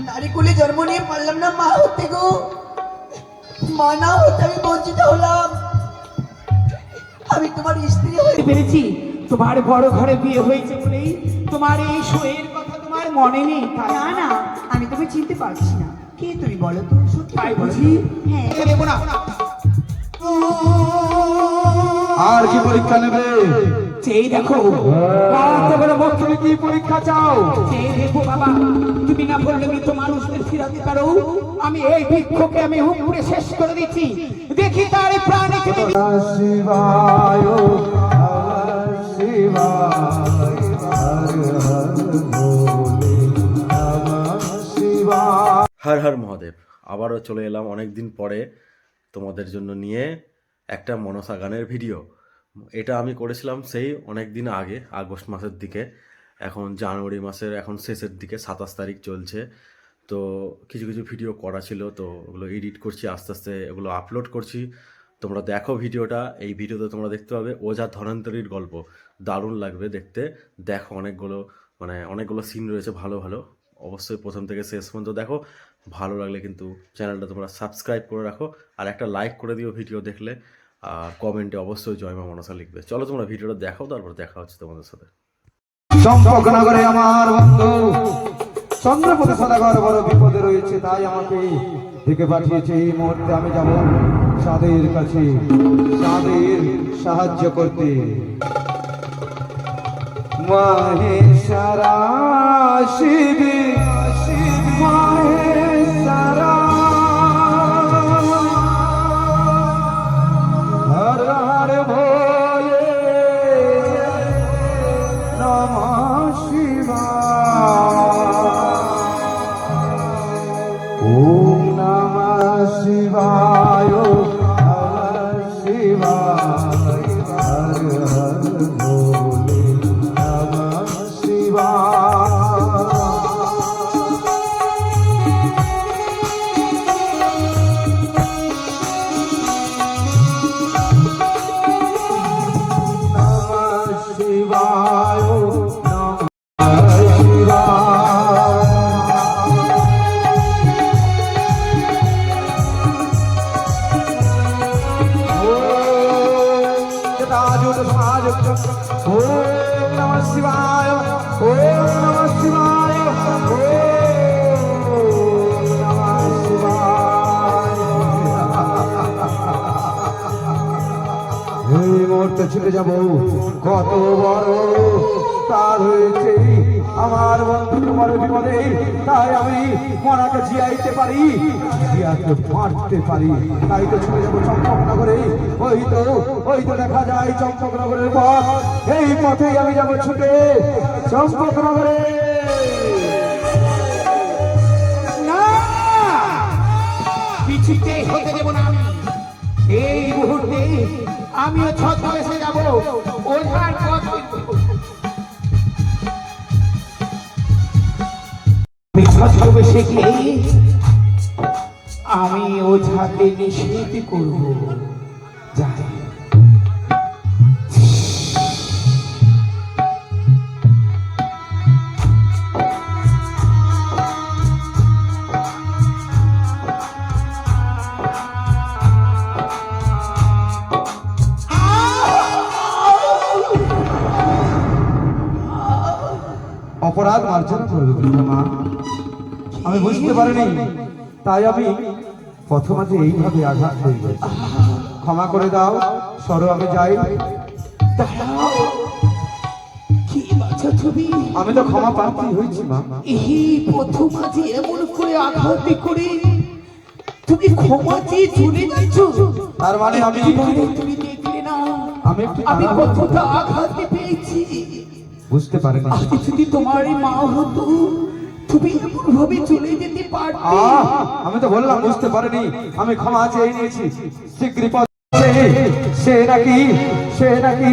নারী কুলে জন্ম নিয়ে পারলাম না মা হতে গো, মা না হতে আমি বঞ্চিত হলাম। আমি তোমার স্ত্রী হয়ে পেরেছি, তোমার বড় ঘরে বিয়ে হয়েছে বলেই তোমার এই শোয়ের কথা তোমার মনে নেই। না না, আমি তোকে চিনতে পারছি না। কে তুমি বলো তো? সত্যি তাই বলো। বুঝি? হ্যাঁ। দেবো না। আর কি পরীক্ষা নেবে? চেয়ে দেখো, তুমি কি পরীক্ষা চাও? চেয়ে দেখো বাবা, তুমি না বললে মৃত মানুষদের ফিরাতে পারো। আমি এই বৃক্ষকে আমি উপরে শেষ করে দিচ্ছি, দেখি তার প্রাণে তুমি। শিবায় শিবায় হর হর মহাদেব। আবারও চলে এলাম অনেক দিন পরে তোমাদের জন্য নিয়ে একটা মনসা গানের ভিডিও। এটা আমি করেছিলাম সেই অনেক দিন আগে, আগস্ট মাসের দিকে। এখন জানুয়ারি মাসের এখন শেষের দিকে, 27 তারিখ চলছে। তো কিছু কিছু ভিডিও করা ছিল, তো ওগুলো এডিট করছি, আস্তে আস্তে এগুলো আপলোড করছি। তোমরা দেখো ভিডিওটা। এই ভিডিওতে তোমরা দেখতে পাবে ওঝা ধনন্তরীর গল্প, দারুণ লাগবে দেখতে। দেখো অনেকগুলো সিন রয়েছে ভালো ভালো। অবশ্যই প্রথম থেকে শেষ পর্যন্ত দেখো। ভালো লাগলে কিন্তু চ্যানেলটা তোমরা সাবস্ক্রাইব করে রাখো, আর একটা লাইক করে দিও ভিডিও দেখলে, আর কমেন্টে অবশ্যই জয় মা মনসা লিখবে। চলো তোমরা ভিডিওটা দেখো, তারপর দেখা হচ্ছে তোমাদের সাথে। চম্পকনগরে আমার বন্ধু চন্দ্রপতি সদাগর বড় বিপদে রয়েছে, তাই আমাকে ডেকে পাঠিয়েছে। এই মুহূর্তে আমি যাব সাদের কাছে, সাদের সাহায্য করতে। মহেশ্বরা শিবী মহেশ্বরা হর হর ভোলে নমঃ শিবায়। ওম নমঃ শিবায় নমঃ শিবায় হর হর ভোলে নমঃ শিবায়। ছুটে যাব, কত বড় কাল হয়েছে আমার বন্ধু তোমার বিপদে, তাই আমি মনাকে জিয়াইতে পারি, জিয়াকে মারতে পারি, তাই তো ছুটে যাবো চম্পকনগরে। ওই তো দেখা যায় চম্পকনগরের পথ, এই পথেই আমি যাব ছুটে চম্পকনগরে। না, পিছুতে হতে দেব না আমি। এই মুহূর্তে আমিও ছদ্মবেশে যাব, ওঝার পথ আমি ছদ্মবেশে গিয়ে আমি ওঝাকে নিষেধ করব। যাই অপরাধ মার্জনা করবে মা, আমি বুঝতে পারিনি, তাই আমি প্রথমাতে এইভাবে আঘাত হয়ে গেছি। ক্ষমা করে দাও, সরো আমি যাই। আমি তো ক্ষমা প্রার্থী হয়েছি মা। এই প্রথম আজ এমন করে আঘাত করে তুমি ক্ষমা চেয়ে চলে যাচ্ছ, তার মানে তুমি দেখলে না আমি কতটা আঘাত পেয়েছি। বুঝতে পারিনি। যদি তোমার মা হতো তুমি এমন ভাবে চলে যেতে পারতে। আমি তো বললাম বুঝতে পারিনি, আমি ক্ষমা চেয়ে নিয়েছি। শীঘ্রই সে নাকি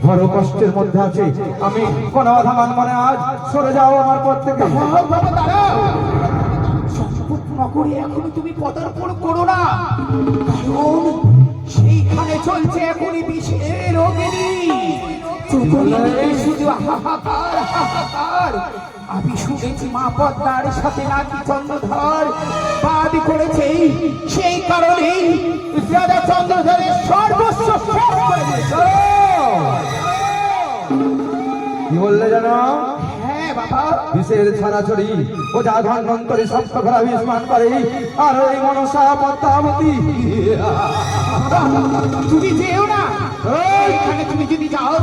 বড় কষ্টের মধ্যে আছে। আমি কোন বাধা মানব না, আজ সরে যাও আমার পথ থেকে। নগরে এখনো তুমি পদার্পণ করো না, কারণ সেইখানে চলছে এখনই বিষের অগ্নি। শুধু হাহাকার হাহাকার, আমি শুনেছি মা পদ্মার সাথে নাকি চন্দ্রধর বাদ করেছে, সেই কারণেই রাজা চন্দ্রধরের সর্বস্ব শেষ করে দিয়েছে। কি বললে জানো? হ্যাঁ বাবা, বিষের ছড়াছড়ি ও যা ধন্বন্তরী সপ্ত ঘোরা বিস্মান করে, আর ওই মনসা পদ্মাবতী। তুমি যেও না, এইখানে তুমি যদি যাও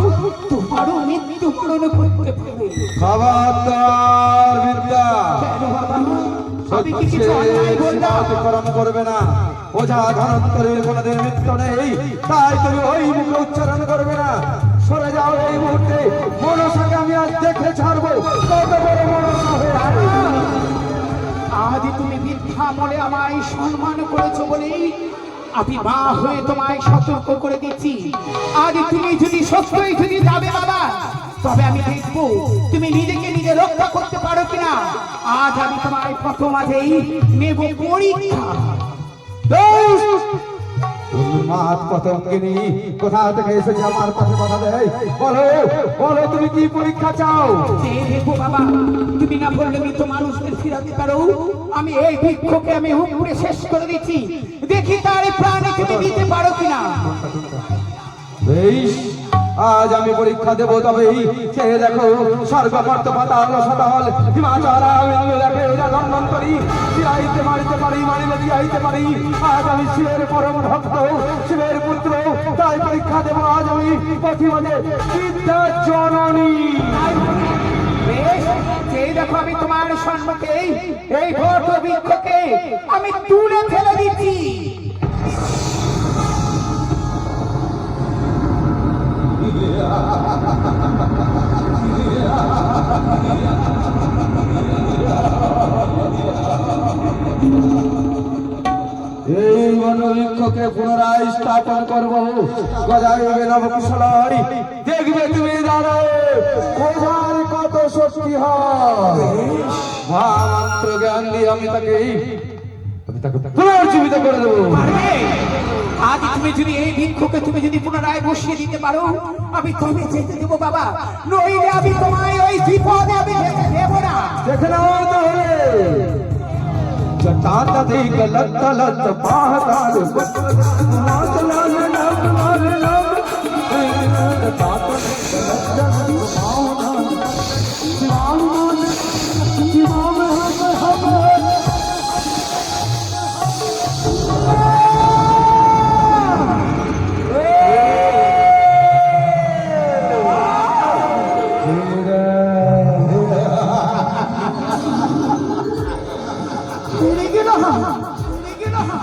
তোমারও মৃত্যু পূরণ করতে পারবে। খবরদার বিদ্যা, কেন বাবা, আমি কি কিছু অন্যায় বললাম? অতিক্রম করবে না। ওঝা ধনন্তরীর কোনদিন মৃত্যু নেই, তাই তুমি ওই মুখে উচ্চারণ করবে না। সরে যাও এই মুহূর্তে। মনসাকে আমি আজ দেখে ছাড়বো কত বড় মনসা হয়ে আছে। আজ তুমি মিথ্যা বলে আমায় সম্মান করেছো বলেই আমি মা হয়ে তোমায় সতর্ক করে দিচ্ছি। আজ তুমি যদি সত্যই যদি যাবে বাবা, তবে আমি দেখবো তুমি নিজেকে নিজে রক্ষা করতে পারো কিনা। আজ আমি তোমায় প্রথম আজেই নেব পরীক্ষা। উন্মাদ পতঙ্গিনী, কোথা থেকে এসেছে আমার কাছে কথা দেয়? বলো বলো, তুমি কি পরীক্ষা চাও? দেখো বাবা, তুমি না বললে মৃত মানুষদের ফিরাতে পারো। আমি এই বৃক্ষকে আমি উপরে শেষ করে দিচ্ছি, দেখি তার প্রাণে তুমি দিতে পারো কিনা। বেশ, আজ আমি পরীক্ষা দেবো। তবে সে দেখো, স্বর্গ মর্ত পাতাল রসতল হিমাচলা বিন্দু দেখে ধন্বন্তরী। ফিরাইতে মারিতে পারি, মারিলে দিয়াইতে পারি। আজ আমি শিবের পরম ভক্ত, শিবের পুত্র, তাই পরীক্ষা দেবো আজ আমি পথিমধ্যে বিদ্যা জননী। বেশ, এই দেখো আমি তোমার সম্মুখে এই বট বৃক্ষকে আমি তুলে ফেলে দিচ্ছি। এই বনবৃক্ষকে পুনরায় স্থাপন করবো। গজাইবে নবকুশলয়, দেখবে তুমি দাঁড়াও ওঝার কত শক্তি হয়। মহামন্ত্র জ্ঞান দিয়ে আমি তাকে পুনর্জীবিত করে দেবো। পারবে? আজ তুমি যদি এই বৃক্ষকে তুমি যদি পুনরায় বসিয়ে দিতে পারো, আমি তবে যেতে দেবো বাবা, নইলে আমি তোমায় ওই বিপদে আমি যেতে দেবো না। দেখে নাও তাহলে। चटाता दे गलत गलत पाहताल मातला नाम मार नाम चटाता दे गलत गलत पाहताल शिवाम शिवाम हम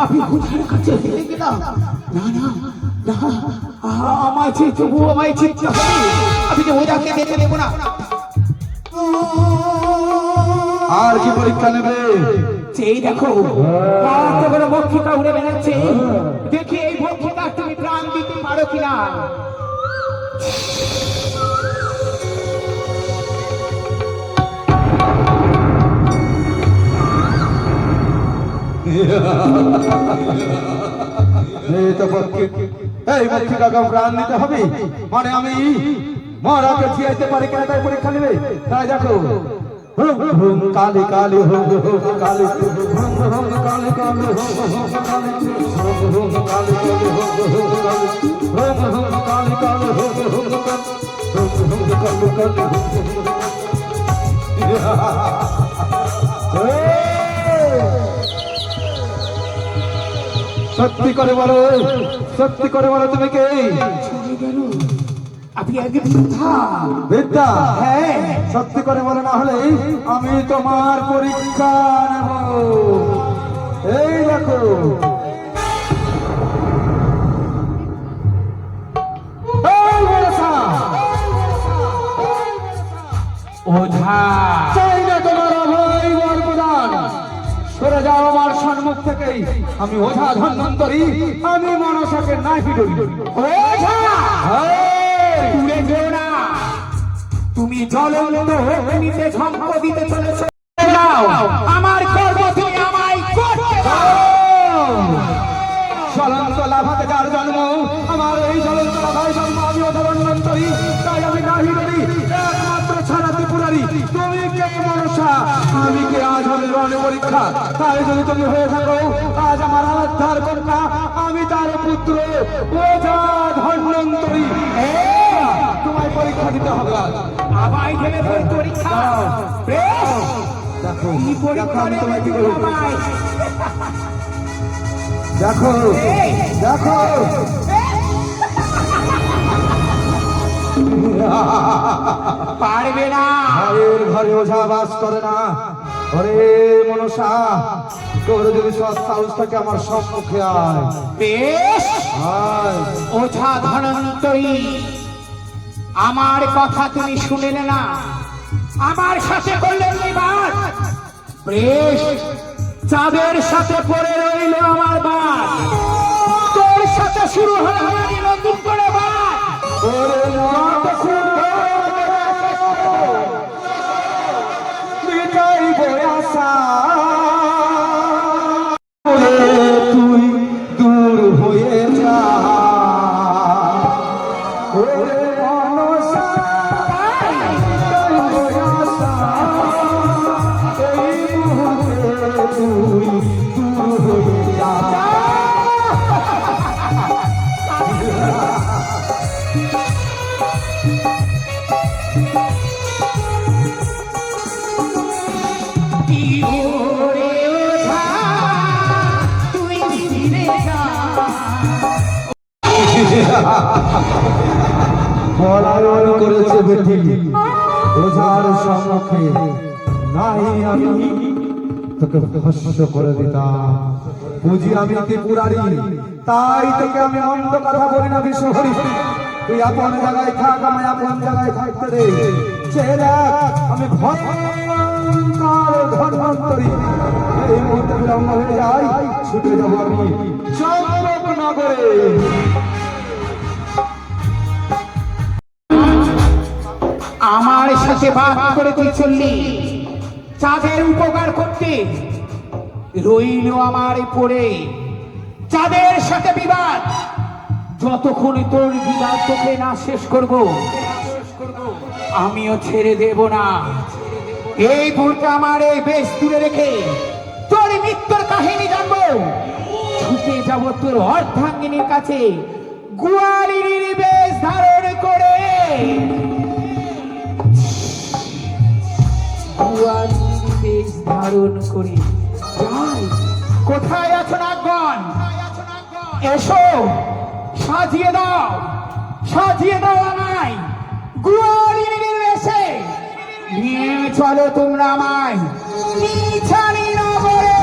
আমি ওঝার কাছে হেরে গেলাম। না না না, আমায় চেয়ে তবু আমায় চিনতে হবে। আমি যে ওঝাকে যেতে দেবো না। আর কি পরীক্ষা নেবে? এই দেখো কত বড় মক্ষিকা উড়ে বেড়াচ্ছে, দেখি এই মক্ষিকা তুমি প্রাণ দিতে পারো কিনা। এই মক্ষিকাকে প্রাণ দিতে হবে, মানে আমি মরাকে জিয়াইতে পারি কিনা তাই পরীক্ষা নেবে। তাই দেখো, কালি কালি হোম হোম কালি হোম হোম কালি কালি হোম হোম কালি হোম কালি কালি হোম হোম কালি কালি হোম কালি সত্যি করে বলো, সত্যি করে বলো তুমি কে? আপনি আগে বৃদ্ধা। বিদ্যা? হ্যাঁ, সত্যি করে বলো, না হলে আমি তোমার পরীক্ষা নেব। এই দেখো, ওঝা চাই না তোমার অভয় বর প্রদান। সরে যাও আমার সম্মুখ থেকেই। আমি ওঝা ধন্বন্তরী, আমি মনসাকে নাহি ডরি। ওঝা দূরে যেও না, তুমি জ্বলন্ত অগ্নিতে ঝম্প দিতে চলেছ। আমার কর্ম তুমি আমায় করতে দাও। জ্বলন্ত লাভাতে যার জন্ম, আমার এই জ্বলন্ত লাভায় জন্ম। আমি ওঝা ধন্বন্তরী, তাই আমি নাহি ডরি। একমাত্র ছাড়া ত্রিপুরারি, তুমি কে? সামনে পরীক্ষা, তাই যদি তুমি হয়ে থাকো আজ আমার আরাধ্যার কন্যা, আমি তার পুত্র ওঝা ধন্বন্তরী। তোমায় পরীক্ষা দিতে হবে আজ। আমায় ঢেলে তোর পরীক্ষা। বেশ, দেখো কি দেখো পরীক্ষা আমি নেবে তোমায় কি তুই বলবো। আমায়? দেখো দেখো পারবে না। ভাইয়ের ঘরে ওঝা বাস করে না। ওরে মনসা, তোর যদি সৎ সাহস থাকে আমার সম্মুখে আয়। বেশ, আয়। ওঝা ধনন্তরী, আমার কথা তুমি শুনলে না, আমার সাথে করলে বিবাদ। বেশ, চাঁদের সাথে পড়ে রইল আমার বাদ, তোর সাথে শুরু হলো আমারই নতুন করে বাদ। ওরে মনসা, মিটাইব আশা, ওরে তুই দূর হয়ে যা। ওরে মনসা, মিটাইব আশা, এই মুহূর্তে তুই দূর হয়ে যা। কি ওরে ওঝা, তুই ফিরে যা। পলায়ন করেছে বেটি ওঝার সম্মুখে, নাই আমি তোকে ভস্ম করে দিতাম। বুঝি আমি ত্রিপুরারি, তাই তোকে আমি মন্দ কথা বলি না বিশ্বহরি। তুই আপন জায়গায় থাক, আমি আপন জায়গায় থাকতে দে। চেয়ে দেখ আমি ভয়ঙ্কর ধন্বন্তরী। এই মুহূর্তে বিলম্ব হয়ে যাই, ছুটে যাবো আমি চম্পক নগরে। আমার সাথে বাদ করে তুই চললি চাঁদের উপকার করতে, রইল আমার পড়ে চাঁদের সাথে বিবাদ। যতক্ষণ তোর বিবাদ তোকে না শেষ করব, আমিও ছেড়ে দেব না। এই মুহূর্তে আমার এই বেশ দূরে রেখে তোর মৃত্যুর কাহিনী জানবো। ছুটে যাব তোর অর্ধাঙ্গিনীর কাছে, গোয়ালিনীর বেশ ধারণ করে। গোয়ালিনীর বেশ ধারণ করে যাই। কোথায় আছো নাগগণ? এসো, সাজিয়ে দাও, সাজিয়ে দাও আমায় গোয়ালিনীর বেশে। নিয়ে চলো তোমরা আমায় নিছানি নগরে।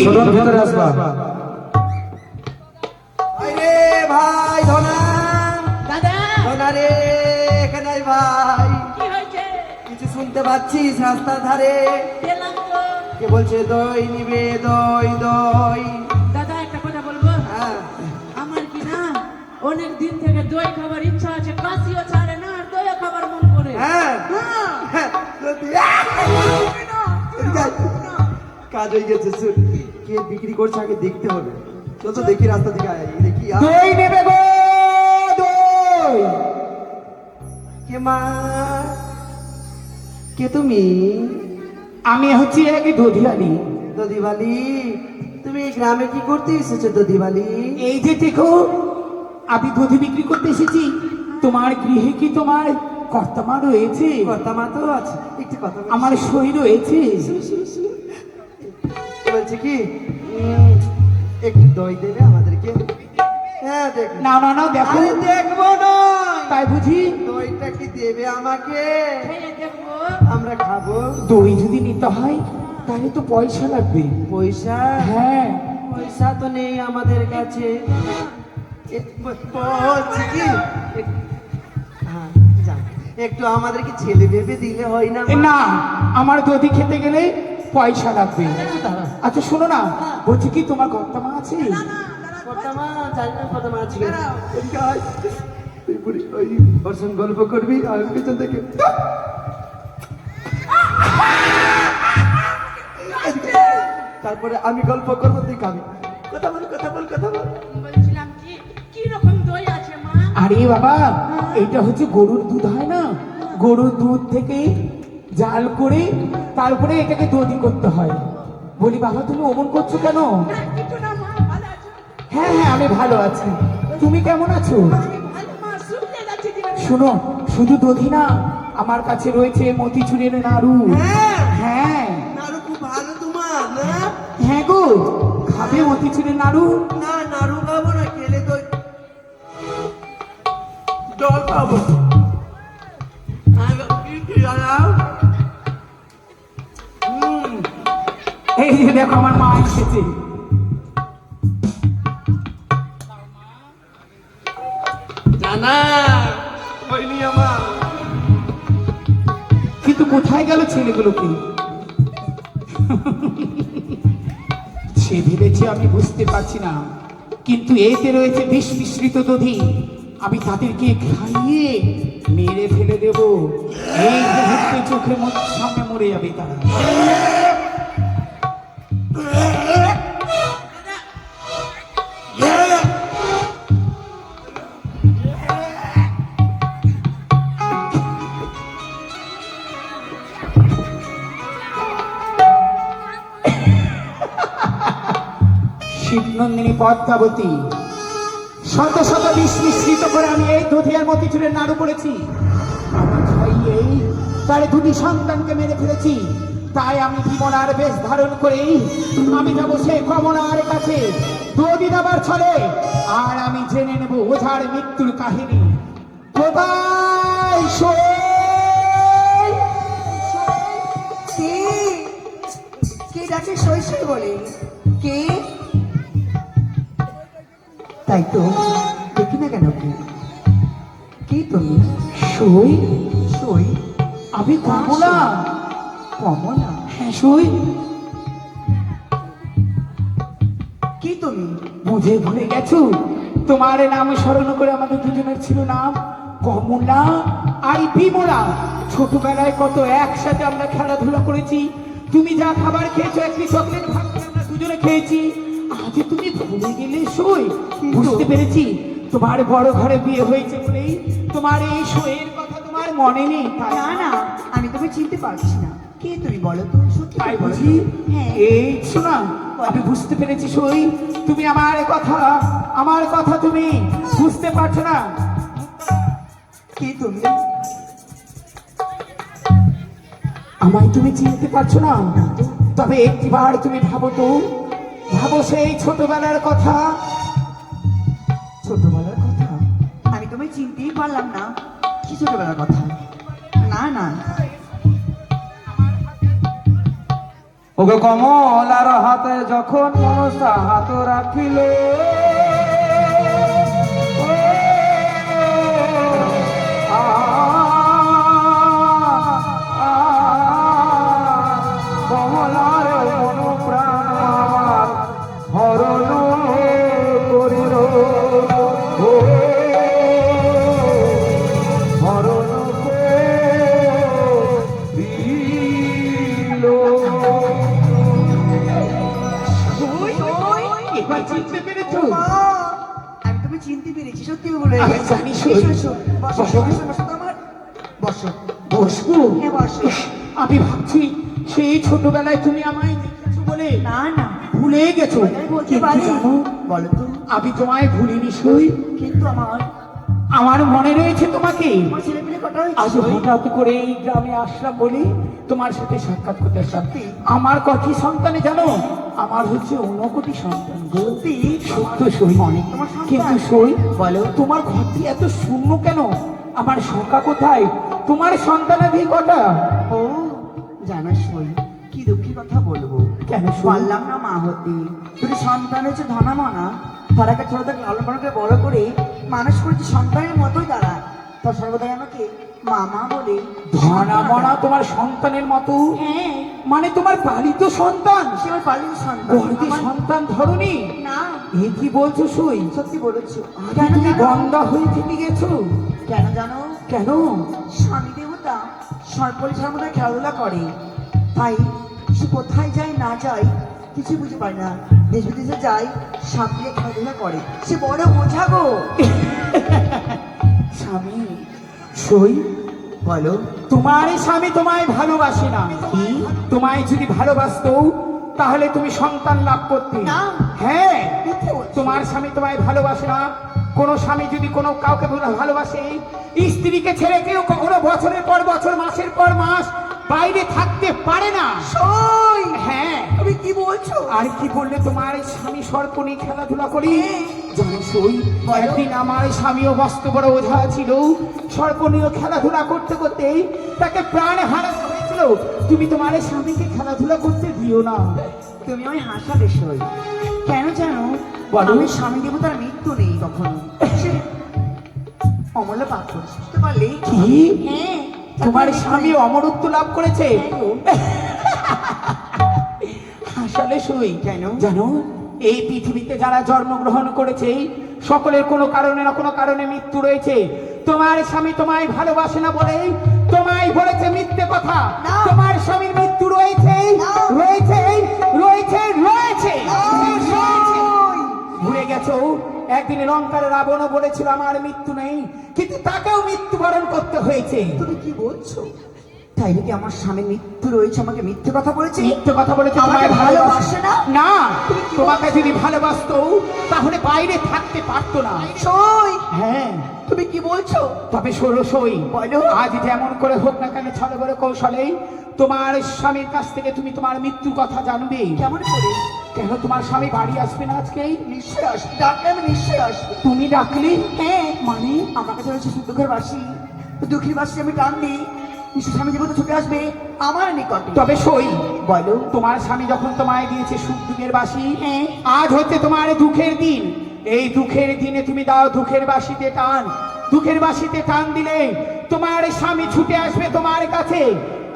ছোটর ভিতরে আসবা। আরে ভাই ধনা, দাদা ধনা রে, এখানে আয় ভাই। কি হয়েছে? কিছু শুনতে পাচ্ছিস রাস্তার ধারে? পেলাম তো। কে বলছে দই নিবে, দই দই? দাদা একটা কথা বলবো? হ্যাঁ, আমার কি না অনেক দিন থেকে দই খাবার ইচ্ছা আছে, কাশিও ছাড়ে না আর দইও খাবার মন করে। হ্যাঁ, হ্যাঁ। হ্যাঁ, যদি- এদিকে আয়। কাজ হয়ে গেছে, শুন। কে বিক্রি করছে আগে দেখতে হবে। চল তো দেখি, রাস্তা দিকে আয়, দেখি। দই নেবে গো, দই। কে মা, কে তুমি? আমি হচ্ছি এক দধিয়ালি। দদিবালি, তুমি এই গ্রামে কি করতে এসেছো দদিবালি? এই যে দেখো, আমি দধি বিক্রি করতে এসেছি। তোমার গৃহে কি তোমার কর্তামা রয়েছে? কথা মাতো আছে, একটু কথা বলি। আমার সই রয়েছে। বলছে কি একটু দই দেবে আমাদেরকে? হ্যাঁ দেখ। না না না, দেখো। আরে দেখবো নয়, তাই বুঝি? দইটা কি দেবে আমাকে? খেয়ে দেখবো। আমরা খাবো। দই যদি নিতে হয় তাহলে তো পয়সা লাগবে। পয়সা? হ্যাঁ, পয়সা তো নেই আমাদের কাছে। বলছি কি হ্যাঁ, যাক, একটু আমাদেরকে ছেলে ভেবে দিলে হয় না? এ না, আমার দধি খেতে গেলে পয়সা লাগবে। আচ্ছা শোনো না, বলছি কি তোমার কর্তামা আছে? কর্তামা জানি না, কর্তামা আছে কিনা। এদিকে আয়। তুই বুড়ি ওই ওর সঙ্গে গল্প করবি আর পিছন থেকে তারপরে আমি গল্প করবো, তুই খাবি। কথা বল, কথা বল, কথা বল। বলছিলাম কি কি রকম দই আছে মা? আরে বাবা, এটা হচ্ছে গরুর দুধ হয় না, গরুর দুধ থেকে জাল করে তারপরে এটাকে দধি করতে হয়। বলি বাবা, তুমি অমন করছো কেন? না, কিছু না মা, ভালো আছে। হ্যাঁ হ্যাঁ, আমি ভালো আছি। তুমি কেমন আছো? আমি ভালো মা, শুনতে যাচ্ছি জীবনে। শোনো, শুধু দধি না, আমার কাছে রয়েছে মতিচুরের নাড়ু। হ্যাঁ নাড়ু খুব ভালো তোমার না? হ্যাঁ গো, খাবে মতিচুরের নাড়ু? না, নাড়ু খাবো না, খেলে তো জল খাবো। কি জানাও? এই যে দেখো, আমার মা এসেছে। জানা হয়নি আমার। কিন্তু কোথায় গেল ছেলেগুলোকে? সে ভেবেছে আমি বুঝতে পারছি না, কিন্তু এতে রয়েছে বিষ মিশ্রিত দধি। আমি তাদেরকে খাইয়ে মেরে ফেলে দেব। এই মুহূর্তে চোখের সামনে মরে যাবে তারা। শিবনন্দিনী পদ্মাবতী, শত শত বিষ মিশ্রিত করে আমি এই দধিয়ার মতিচুরের নাড়ু করেছি। আমি খাইয়েই তার দুটি সন্তানকে মেরে ফেলেছি। তাই আমি বিমলার বেশ ধারণ করেই আমি যাবো সেই কমলার কাছে দধি দেবার ছলে, আর আমি জেনে নেব ওঝার মৃত্যুর কাহিনী। কোথায় শোয়? কে ডাকে সই সই বলে? কে? তাই তো দেখি না কেন। কে তুমি? সই? সই? আমি কমলা। কমলা? হ্যাঁ সই। কি তুমি? বুঝে ভুলে গেছো? তোমার নাম স্মরণ করে আমাদের দুজনের ছিল নাম কমলা আর বিমলা। ছোটবেলায় কত একসাথে আমরা খেলাধুলা করেছি। তুমি যা খাবার খেয়েছো, একটি চকলেট ভাগ করে আমরা দুজনে খেয়েছি। আজ তুমি ভুলে গেলে সই? বুঝতে পেরেছি, তোমার বড় ঘরে বিয়ে হয়েছে বলেই তোমার এই সইয়ের কথা তোমার মনে নেই। তাই না না, আমি তুমি চিনতে পারছি না। কে তুমি বলো তো? সত্যি তাই করে বলো। বুঝি? হ্যাঁ। এই শোনা, আমি বুঝতে পেরেছি সই, তুমি আমার কথা তুমি বুঝতে পারছো না। কে তুমি? আমায় তুমি চিনতে পারছো না? তবে একটিবার তুমি ভাবো তো, ভাবো সেই ছোটবেলার কথা। ছোটবেলার কথা? আমি তোমায় চিনতেই পারলাম না। কি ছোটবেলার কথা? না না। ওগো কমলার হাতে যখন মনসা হাত রাখিল, কমলার মন প্রাণ আমার হরণ করিল, হরণ করিল। এবার চিনতে পেরেছো? মা, আমি তুমি চিনতে পেরেছি, সত্যি বলে। আমি জানি সই। বসো বসো বসো বসো তো আমার। বসো। বসবো? হ্যাঁ বসো। আমি ভাবছি সেই ছোটবেলায় তুমি আমায় দেখেছো বলে না না, ভুলে গেছো। আমি বলতে কিন্তু পারি। জানো, বলো তো। আমি তোমায় ভুলিনি সই। কিন্তু আমার মনে রয়েছে তোমাকে। আমার ছেলে পেলে কটা আজ হয়েছে? হঠাৎ করে এই গ্রামে আসলাম বলি তোমার সাথে সাক্ষাৎ করতে আসলাম। আমার কটি সন্তানে জানো? আমার হচ্ছে 59 সন্তান গো। সত্যি? সত্য সই। তোমার সন্তান? কিন্তু সই, বলো। তোমার ঘরটি এত শূন্য কেন? আমার সংখ্যা কোথায়? তোমার সন্তানাদি কটা? ও জানো সই, কি দুঃখী কথা বলবো। কেন সই? পারলাম না মা হতে। দুটি সন্তান হচ্ছে ধনামনা, তারাকে ছোট থেকে লালন পালন করে বড় করে মানুষ করেছে সন্তানের মতোই তারা। তার সর্বদাই আমাকে মামা বলে। ধনামনা তোমার সন্তানের মতো? হ্যাঁ, মানে তোমার পালিত সন্তান? সে আমার পালিত সন্তান। গর্ভে আমার- সন্তান ধরনি? না, এ কি বলছো সই? সত্যি বলেছো। কেন কেন তুমি জানো? গঙ্গা হয়ে থেকে গেছো? কেন জানো? কেন? স্বামী দেবতা সর্বলি সর্বদা খেলাধুলা করে, তাই সে কোথায় যায় না যায় কিছু বুঝতে পারে না। দেশ বিদেশে যায়, সাপ নিয়ে খেলাধুলা করে, সে বড় বোঝা গো। স্বামী সই, বলো তোমার স্বামী তোমায় ভালোবাসে না। কি? তোমায় যদি ভালোবাসতো তাহলে তুমি সন্তান লাভ করতে। না। হ্যাঁ, মিথ্যে বলছো। তোমার স্বামী তোমায় ভালোবাসে না। কোন স্বামী যদি কোনো কাউকে ভালোবাসে, স্ত্রীকে ছেড়ে কেউ কখনো বছরের পর বছর, মাসের পর মাস বাইরে থাকতে পারে না। সই, হ্যাঁ, তুমি কি বলছো? আর কি বললে তোমার এই স্বামী সর্প নিয়ে খেলাধুলা করি? জানিস ওই একদিন আমার স্বামীও মস্ত বড় ওঝা ছিল, সর্প নিয়ে খেলাধুলা করতে করতেই তাকে প্রাণে হারাতে হয়েছিল। তুমি তোমার এই স্বামীকে খেলাধুলা করতে দিও না। তুমি আমায় হাসাবে সই। কেন জানো? বলো। আমি স্বামী দেবতার মৃত্যু নেই কখনো। সে অমূল্য পাপ করেছে, বুঝতে পারলে? কি? হ্যাঁ, তোমার স্বামী অমরত্ব লাভ করেছে? আসলে সই কেন? জানো, এই পৃথিবীতে যারা জন্মগ্রহণ করেছে সকলের কোনো কারণে না কোনো কারণে মৃত্যু রয়েছে। তোমার স্বামী তোমায় ভালোবাসে না বলেই তোমায় বলেছে মিথ্যে কথা। না। তোমার স্বামীর মৃত্যু রয়েছে, না। রয়েছে, রয়েছে, রয়েছে, রয়েছে। সই। ভুলে গেছো একদিন লঙ্কার রাবণও বলেছিল আমার মৃত্যু নেই, কিন্তু তাকেও মৃত্যুবরণ করতে হয়েছে। তুমি কি বলছো? তাই নাকি আমার স্বামী মৃত্যু রয়েছে, আমাকে মিথ্যে কথা বলেছে? মিথ্যে কথা বলেছে। আমাকে তোমায় ভালোবাসে না? না, তুমি কি তোমাকে বলছো? যদি ভালোবাসতো তাহলে বাইরে থাকতে পারতো না। সই, হ্যাঁ, তুমি কি বলছো? তবে ষোড়শই বলো। আজ যেমন করে হোক না কেন ছলে বলে কৌশলেই তোমার স্বামীর কাছ থেকে তুমি তোমার মৃত্যুর কথা জানবে। কেমন করে? কেন তোমার স্বামী বাড়ি আসবে না আজকে? নিশ্চয়ই আসবে, ডাকলে আমি নিশ্চয়ই আসবে। তুমি ডাকলে? হ্যাঁ, মানে আমার কাছে রয়েছে দুঃখের বাসি, দুঃখের বাসি আমি টান দিই, নিশ্চয় স্বামী দেবতা ছুটে আসবে আমার নিকটে। তবে সই, বলো। তোমার স্বামী যখন তোমায় দিয়েছে সুখ দুঃখের বাসি, আজ হচ্ছে তোমার দুঃখের দিন। এই দুঃখের দিনে তুমি দাও দুঃখের বাসিতে টান। দুঃখের বাসিতে টান দিলে তোমার স্বামী ছুটে আসবে তোমার কাছে।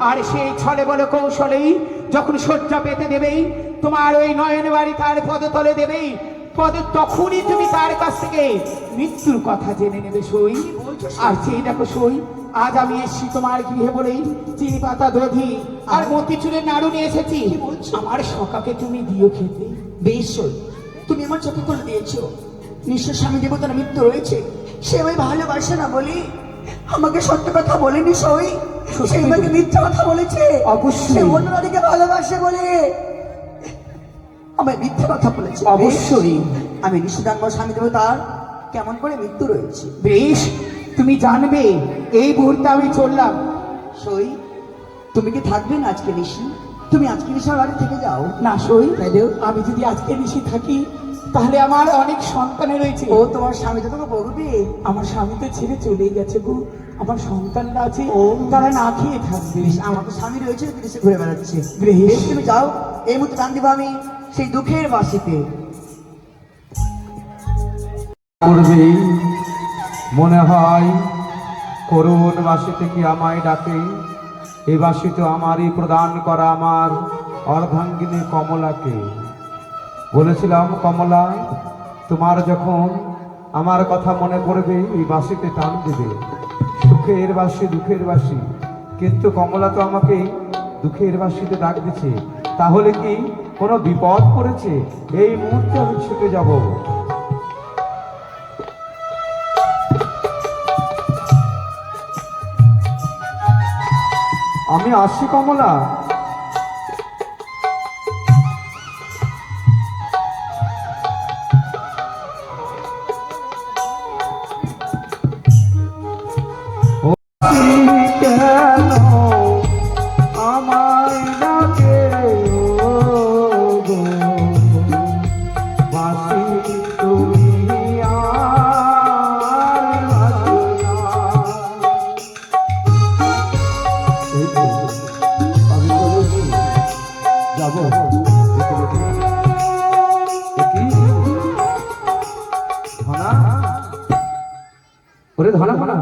আর সেই ছলে বলে কৌশলেই যখন শয্যা পেতে দেবেই, তোমার ওই নয়ন বাড়ি তার পদতলে দেবেই, তখনই তুমি তার কাছ থেকে মৃত্যুর কথা জেনে নেবে সই। আর সেই দেখো সই, আজ আমি এসেছি তোমার গৃহে বলেই চিনি পাতা দধি আর মতিচুরের নাড়ু নিয়ে এসেছি। আমার সকাকে তুমি দিও খেতে। বেশ সই, তুমি আমার চোখে করে দিয়েছো। নিশ্চয় স্বামী দেবতার মৃত্যু রয়েছে, সে আমায় ভালোবাসে না বলে আমাকে সত্য কথা বলেনি সই, সে আমাকে মিথ্যা কথা বলেছে। অবশ্যই। সে অন্যদিকে ভালোবাসে বলে আমায় মিথ্যা কথা বলেছে। অবশ্যই। আমি নিশ্চয় জানবো স্বামী দেবতার কেমন করে মৃত্যু রয়েছে। বেশ, তুমি জানবে। এই মুহূর্তে আমি চললাম। সই, তুমি কি থাকবে না আজকে নিশি? তুমি আজকে নিশি আমার বাড়ি থেকে যাও। না সই, তাইলে আমি যদি আজকে নিশি থাকি তাহলে আমার অনেক সন্তানের রয়েছে। ও তোমার স্বামী তো তোমাকে বলবে। আমার স্বামী তো ছেড়ে চলেই গেছে গো। আমার সন্তানরা আছে, তারা না খেয়ে থাকবে। আমার তো স্বামী রয়েছে, বিদেশে ঘুরে বেড়াচ্ছে। বেশ। বেশ, তুমি যাও, এই মুহূর্তে টান দিব আমি সেই দুঃখের বাসিতে। করবে মনে হয় করুণ বাসিতে কি আমায় ডাকে। এ বাসিতে আমারই প্রদান করা আমার অর্ধাঙ্গিনী কমলাকে। বলেছিলাম কমলা, তোমার যখন আমার কথা মনে পড়বে এই বাসিতে টান দেবে। সুখের বাসি, দুঃখের বাসি, কিন্তু কমলা তো আমাকে দুঃখের বাসিতে ডাক দিচ্ছে। তাহলে কি কোনো বিপদ পড়েছে? এই মুহূর্তে আমি ছুটে যাব। আমি আসছি কমলা। কেন আমায় ডাকে ও গো বাসি, তুমি আর বাসো না। এই তো, আমি বলেছি যাবো। কি ধনা, ওরে ধনা ধনা,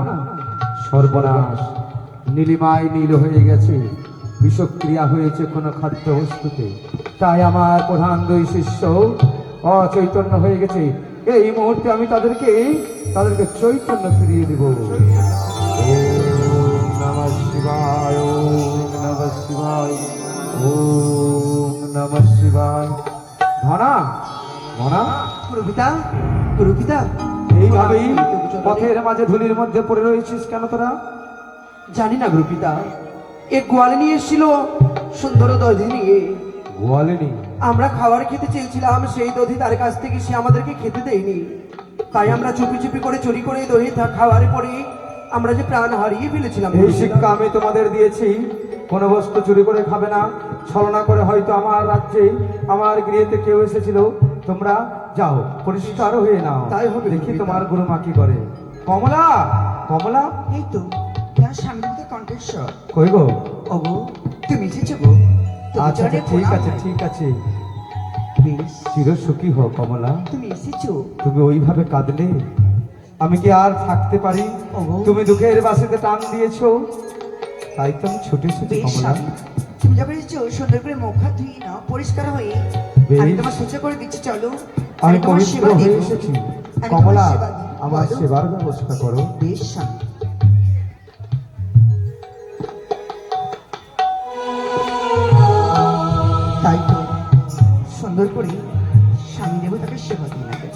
সর্বনাশ, নীলিমায় নীল হয়ে গেছে, বিষক্রিয়া হয়েছে কোনো খাদ্য বস্তুতে। তাই আমার প্রধান দুই শিষ্য অচৈতন্য হয়ে গেছে। এই মুহূর্তে আমি তাদেরকে চৈতন্য ফিরিয়ে দেব। ওম নমঃ শিবায়, ওম নমঃ শিবায়। ওম নমঃ শিবায়। ধনা ধনা, গুরুপিতা, গুরুপিতা, এইভাবেই পথের মাঝে ধুলির মধ্যে পড়ে রয়েছিস কেন তোরা? জানি না গুরুপিতা, এ গোয়ালে নিয়ে এসেছিল সুন্দর দধি নিয়ে। গোয়ালিনী, আমরা খাবার খেতে চেয়েছিলাম, সেই দধি তার কাছ থেকে সে আমাদেরকে খেতে দেয়নি। তাই আমরা চুপি চুপি করে চুরি করে দধি খাওয়ার পরে আমরা যে প্রাণ হারিয়ে ফেলেছিলাম। এই শিক্ষা আমি তোমাদের দিয়েছি, কোনো বস্তু চুরি করে খাবে না। ছলনা করে হয়তো আমার রাজ্যে আমার গৃহেতে কেউ এসেছিল, তোমরা যাও পরিষ্কার হয়ে নাও। তাই হবে। দেখি তোমার গুরু মা কি করে। কমলা, কমলা, এই তো তোমার স্বামী তো কণ্ঠেশ্বর। কই গো? ওগো, তুমি এসেছো গো? তোমার আচ্ছা চরণে আচ্ছা, ঠিক প্রণাম আছে হয়। ঠিক আছে। বেশ, চির সুখী হও কমলা। তুমি এসেছো। তুমি ওইভাবে কাঁদলে আমি কি আর থাকতে পারি? ওগো। তুমি দুঃখের বাসিতে টান দিয়েছো, তাই তো আমি ছুটে এসেছি বেশ কমলা। স্বামী, তুমি যখন এসেছো সুন্দর করে মুখ হাত ধুয়ে নাও, পরিষ্কার হয়ে। বেশ। আমি তোমার সূচা করে দিচ্ছি, চলো। আমি তোমার পবিত্র সেবা হয়ে দেব। এসেছি আমি কমলা, তোমার সেবা দেব। আমার বলো। সেবার ব্যবস্থা করো। বেশ স্বামী। তাই তো সুন্দর করে স্বামী দেবতাকে সেবা দিয়ে নেবে।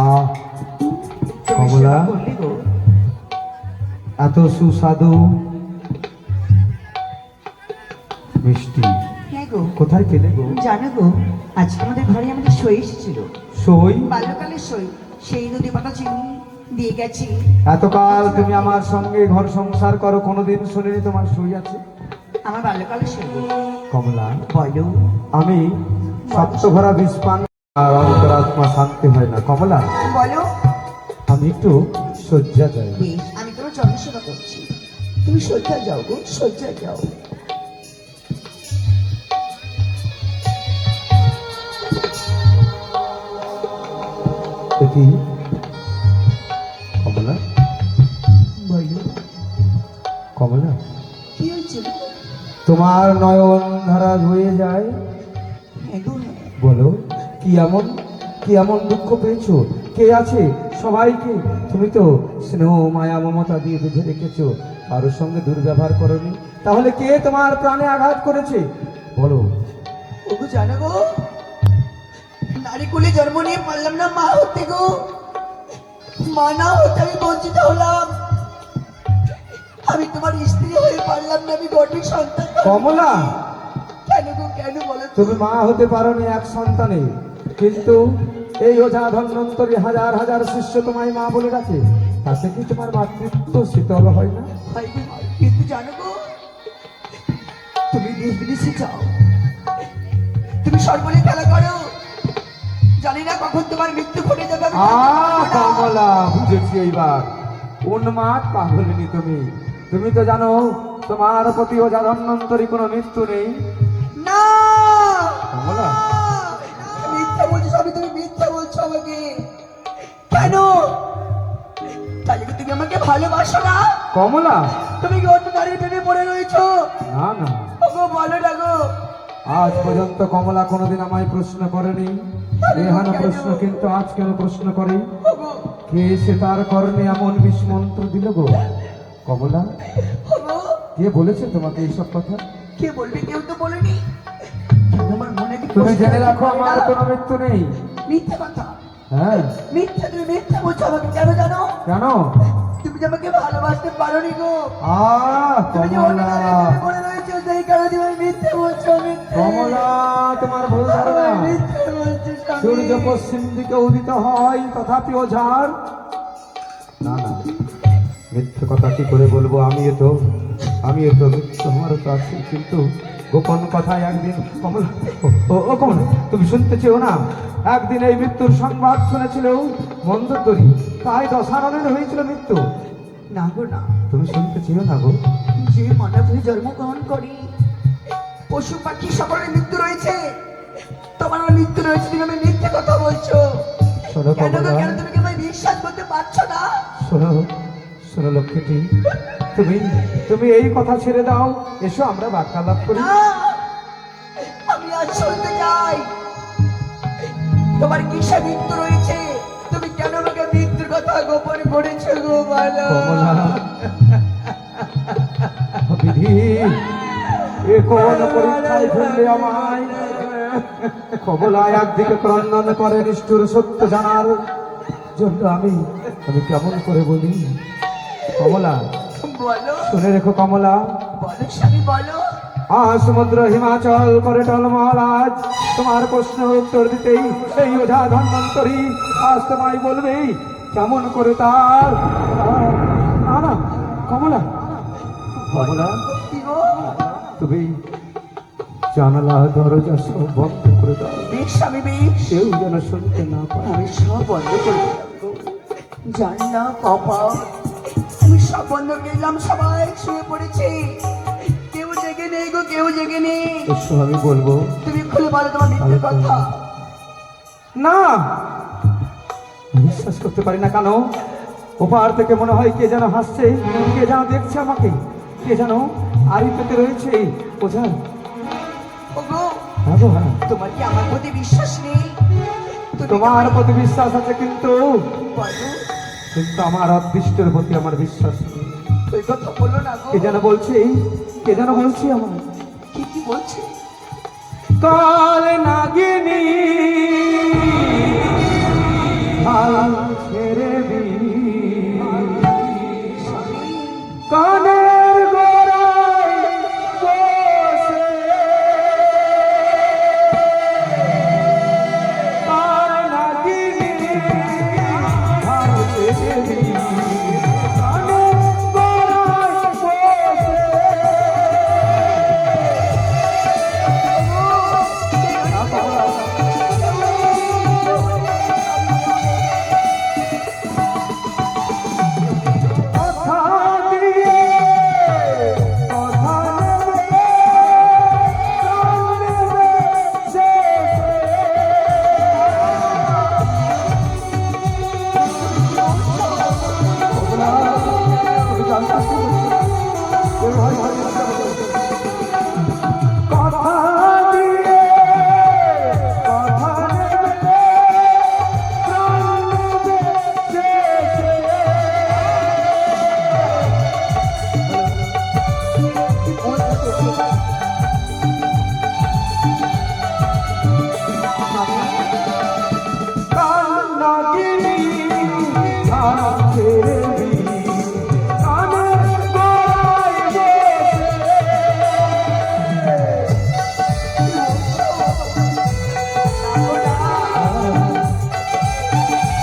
আহ তুমি কমলা, সেবা করলে গো। এত সুস্বাদু মিষ্টি হ্যাঁ গো, কোথায় পেলে গো? জানো গো, আজকে আমাদের ঘরে আমাদের সই এসেছিল। সই? বাল্যকালের সই, সেই নদী পাতা চিনি দিয়ে গেছি। এতকাল তুমি আমার সঙ্গে ঘর সংসার করো, কোনোদিন শুনিনি তোমার সই আছে? আমার বাল্যকালের সই গো। কমলা, বলো। আমি সপ্ত ভরা বিষ পান আর অন্তরাত্মা শান্তি হয় না। কমলা, বলো। আমি একটু শয্যা চাই। বেশ, আমি তোমার জনসেবা করছি, তুমি শয্যায় যাও গো, শয্যায় যাও। দেখি কমলা, বলো, কমলা, কি হয়েছে গো? তোমার নয়ন ধারা হয়ে যায়। হ্যাঁ গো, হ্যাঁ। বলো, কি এমন দুঃখ পেয়েছো? কে আছে? সবাইকে তুমি তো স্নেহ মায়া মমতা দিয়ে বেঁধে রেখেছো, কারোর সঙ্গে দুর্ব্যবহার করনি। তাহলে কে তোমার প্রাণে আঘাত করেছে বলো? ওগো জানো গো, নারী কুলে জন্ম নিয়ে পারলাম না মা হতে গো। মা না হতে আমি বঞ্চিত হলাম। আমি তোমার স্ত্রী হয়ে পারলাম না, আমি গর্ভে সন্তান ধারণ কমলা, করেছি। কেন গো, কেন বলো তো? তুমি মা হতে পারোনি এক সন্তানে, কিন্তু এই ওঝা ধন্বন্তরী হাজার হাজার শিষ্য তোমায় মা বলে ডাকে, তাতে কি তোমার মাতৃত্ব শীতল হয় না? হয় গো, হয়। কিন্তু জানো গো, তুমি দেশ বিদেশে যাও, তুমি সর্বলে খেলা করো, জানি না কখন তোমার মৃত্যু ঘটে যাবে। আমি জানতে পারবো না। কমলা, বুঝেছি এইবার। উন্মাদ পাগলিনী তুমি। তুমি তো জানো তোমার প্রতি ওঝা ধন্বন্তরী কোনো মৃত্যু নেই। না, কমলা, মিথ্যা বলছো স্বামী, তুমি মিথ্যা বলছো আমাকে। কেন? তাহলে কি তুমি আমাকে ভালোবাসো না? কমলা, তুমি কি অন্য নারীর প্রেমে পড়ে রয়েছো? না না, ওগো বলো না গো। আজ পর্যন্ত কমলা কোনোদিন আমায় প্রশ্ন করেনি। এহান প্রশ্ন কিন্তু আজ কেন প্রশ্ন করে? ওগো, কে সে তার কর্ণে এমন বিস্মন্ত্র দিল গো? কমলা, ওগো, কে বলেছে তোমাকে এইসব কথা? কে বলবে? কেউ তো বলেনি। কিন্তু আমার মনে কি তুমি প্রশ্ন জেনে রাখো হয় না? আমার কোনো মৃত্যু নেই। মিথ্যা কথা, হ্যাঁ, মিথ্যা, তুমি মিথ্যা বলছো আমাকে। কেন জানো? জানো? তুমি যে আমাকে ভালোবাসতে পারোনি গো। আহ তুমি যে অন্য কমলা, নারীর প্রেমে পড়ে রয়েছো, সেই কারণে তুমি মিথ্যে বলছো। মিথ্যে। কমলা, তোমার ভুল ধারণা। মিথ্যে বলছো স্বামী। সূর্য পশ্চিম দিকে উদিত হয়, তথাপি ওঝার না না, মিথ্যে কথা কি করে বলবো? আমিও তো মিথ্যে হওয়ার তো আছি, কিন্তু গোপন কথায় একদিন কমলা, ও কমলা, তুমি শুনতে চেও না? একদিন এই মৃত্যুর সংবাদ শুনেছিল মন্দোদরী, তাই দশাননের হয়েছিল মৃত্যু। না গো, না। তুমি শুনতে চেও না গো? যে মানব হয়ে জন্মগ্রহণ করি, পশু পাখি সকলের মৃত্যু রয়েছে, তোমার মৃত্যু রয়েছে। তুমি আমি মিথ্যে কথা বলছো। শোনো কেন গো, কমলা, কেন? তুমি কি আমায় বিশ্বাস করতে পারছো না? শোনো শোনো লক্ষ্মীটি, তুমি এই কথা ছেড়ে দাও, এসো আমরা বার্তালাপ করি। না, আমি আজ শুনতে চাই তোমার কিসে মৃত্যু রয়েছে। তুমি কেন আমাকে মৃত্যুর কথা কথা গোপন করেছো গো বলো। কমলা বিধি এ কোন পরীক্ষায় ফেললে আমায়? কমলা একদিকে ক্রন্দন করে নিষ্ঠুর সত্য জানার জন্য আমি কেমন করে বলি? কমলা বলো শুনে রেখো কমলা, বলো স্বামী বলো। সমুদ্র হিমাচল করে টলমল আজ তোমার প্রশ্ন উত্তর দিতেই সেই ওঝা ধন্বন্তরী আজ তোমায় বলবে কেমন করে তার না না কমলা কমলা কি গো? তুমি জানালা দরজা সব বন্ধ করে দাও, বেশ স্বামী বেশ, কেউ যেন শুনতে না পায়। আমি সব বন্ধ করে জানলা কপাল আমি সব বন্ধ করলাম, সবাই শুয়ে পড়েছে, কেউ জেগে নেই গো, কেউ জেগে নেই। এসো আমি বলবো। তুমি খুলে বলো তোমার মিথ্যে কথা। না বিশ্বাস করতে পারি না কেন, ওপার থেকে মনে হয় কে যেন হাসছে, কে যেন দেখছে আমাকে, কে যেন আড়ি পেতে রয়েছে। ওঝা ওগো হ্যাঁ গো, হ্যাঁ তোমার কি আমার প্রতি বিশ্বাস নেই? তুমি তোমার প্রতি বিশ্বাস আছে কিন্তু বলো কিন্তু আমার অদৃষ্টের প্রতি আমার বিশ্বাস নেই। ওই কথা বলো না গো। কে যেন বলছে, কে যেন বলছে আমার কি কি বলছে? কাল নাগিনী হাল ছেড়ে দিই কানের গোড়ায় বসে, কাল নাগিনী হাল ছেড়ে দিই কানের গোড়ায় বসে। কথা দিয়ে কথা নেবে, প্রাণ নেবে শেষে। ওগুলা, তুমি জানতে আসতে বলছো? ওই ভয় ভয় করতে হবে। কথা দিয়ে কথা নেবে, প্রাণ নেবে শেষে। কান্নাগিরি হাল ছেড়ে দিই কানের গোড়ায় বসে।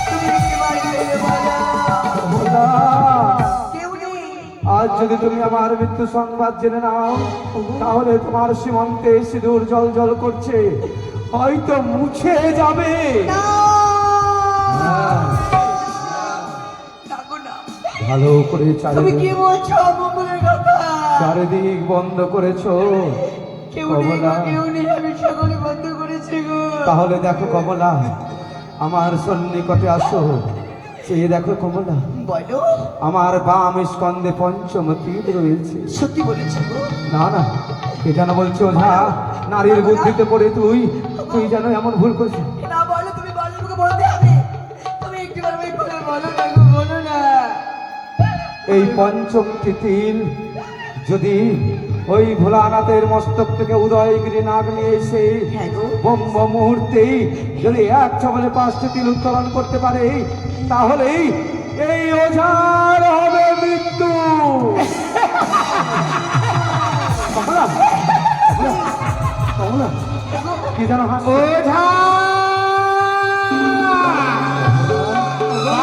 তুমি কি বাড়ি এলে বলো? কমলা, কেউ নেই। আজ যদি তুমি আমার মৃত্যু সংবাদ জেনে নাও তাহলে তোমার সীমন্তে সিঁদুর জল জল করছে, হয়তো মুছে যাবে। না! না গো না। ভালো করে তুমি কি চারিদিক বলছো মঙ্গলের কথা? চারিদিক বন্ধ করেছো কেউ নেই গো, কমলা। কেউ নেই, আমি সকলে বন্ধ করেছি গো। তাহলে দেখো কমলা, আমার সন্নিকটে আসো, চেয়ে দেখো কমলা, বলো আমার বাম স্কন্ধে পঞ্চম তীর রয়েছে। সত্যি বলেছো গো? না না, কে যেন বলছো ওঝা, নারীর বুদ্ধিতে পড়ে তুই তুই যেন এমন ভুল করছিস। না বলো, তুমি বলো, তোমাকে বলতে হবে। তুমি একটু বার ভাই খুলে বলো না গো, বলো না। এই পঞ্চমটি তিল যদি ওই ভোলানাথের মস্তক থেকে উদয়গিরি নাগ নিয়ে এসে হ্যাঁ গো। ব্রহ্ম মুহূর্তেই যদি এক ছবলে 5টি তিল উত্তোলন করতে পারে তাহলেই এই ওঝার হবে মৃত্যু। কমলা, কমলা, কমলা, কি যেন হাসছে। ওঝা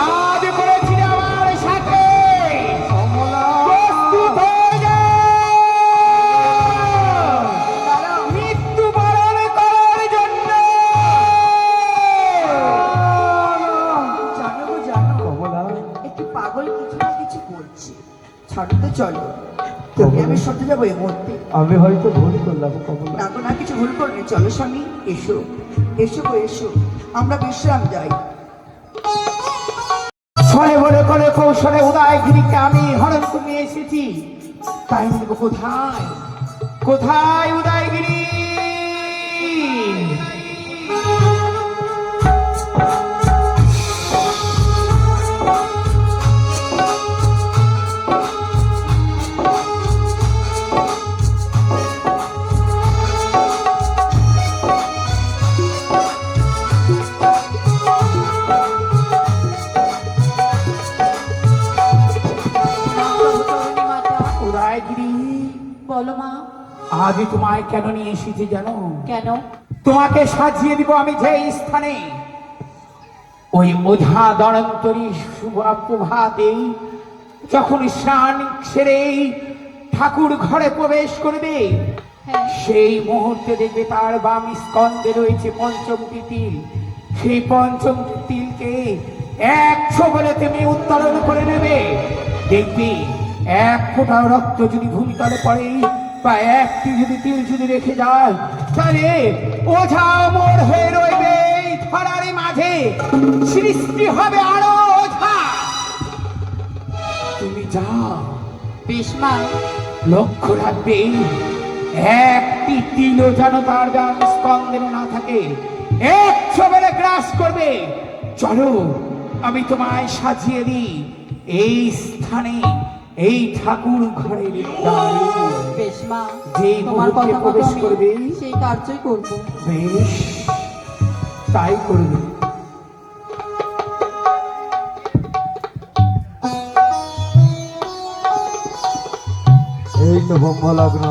আজ করেছিলে আমার সাথে, কমলা, প্রস্তুত হয়ে যাও মৃত্যুবরণ করার জন্য। জানো গো জানো, কমলা, একটু পাগল কিছু না কিছু করছে। ছাড়ো তো, চলো তুমি আমি সত্যি যাবো এই মুহূর্তে। আমি হয়তো ভুল করলাম কমলা। না গো না, কিছু ভুল করনি। চলো স্বামী, এসো এসো গো এসো, আমরা বিশ্রাম যাই। ছয় বলে করে কৌশলে উদয়গিরিকে আমি হরণ করে নিয়ে এসেছি, তাই বলবো কোথায় কোথায় উদয়গিরি? উদয়গিরি, বলো মা, আজ তোমায় কেন নিয়ে এসেছি জানো? কেন? তোমাকে সাজিয়ে দিব আমি যে স্থানে, ওই ওঝা দড়ন্তরী শুভ প্রভাতে যখন স্নান সেরে ঠাকুর ঘরে প্রবেশ করবে, হ্যাঁ, সেই মুহূর্তে দেখবে তার বাম স্কন্ধে রয়েছে পঞ্চমটি তিল। সেই পঞ্চমটি তিলকে এক ছোবলে তুমি উত্তোলন করে নেবে। দেখবি এক ফোঁটা রক্ত যদি ভূমিতলে পড়ে বা একটি যদি তিল যদি রেখে যায়, তাহলে ওঝা অমর হয়ে রইবে এই ধরার মাঝে, সৃষ্টি হবে আরো ওঝা। তুমি যাও, বেশ মা। লক্ষ্য রাখবে একটি তিলও যেন তার গান স্কন্ধে না থাকে, এক ছবেলে গ্রাস করবে। চলো আমি তোমায় সাজিয়ে দিই এই স্থানে, এই ঠাকুর ঘরের দ্বারে। বেশ মা, যে তোমার মুহূর্তে কথা মতো প্রবেশ আমি করবে, সেই কার্যই করবো। বেশ তাই করবে। এই তো ব্রহ্ম লগ্ন।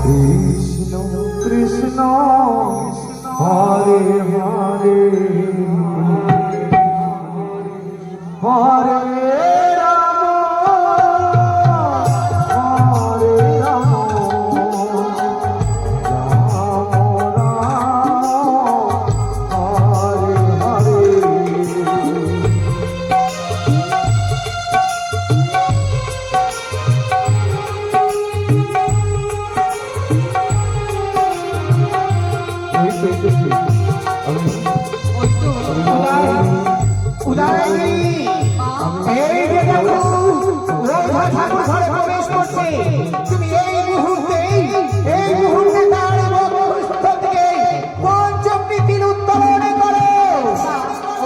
কৃষ্ণ কৃষ্ণ হরে হরে হরে রাম হরে রাম রাম রাম হরে হরে। উদয়গিরি, এই যে দেখো ওঝা ঠাকুর ঘরে প্রবেশ করছে। তুমি এই মুহূর্তে তার বক্ষস্থ থেকে পঞ্চমটি তিল উত্তোলন করো।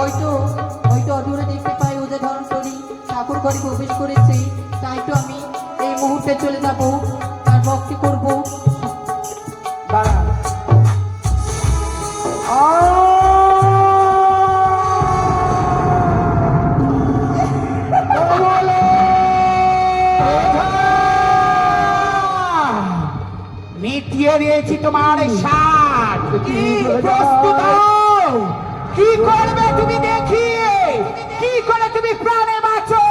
ওই তো অদূরে দেখতে পাই ওদের ধরন্তরী ঠাকুর ঘরে প্রবেশ করেছে। তাই তো আমি এই মুহূর্তে চলে যাব, আর ভক্তি করবো। দাঁড়াও। মিটিয়ে দিয়েছি তোমার সাথ, প্রস্তুত হও। কি করবে তুমি দেখিয়ে, কি করে তুমি প্রাণে বাঁচো।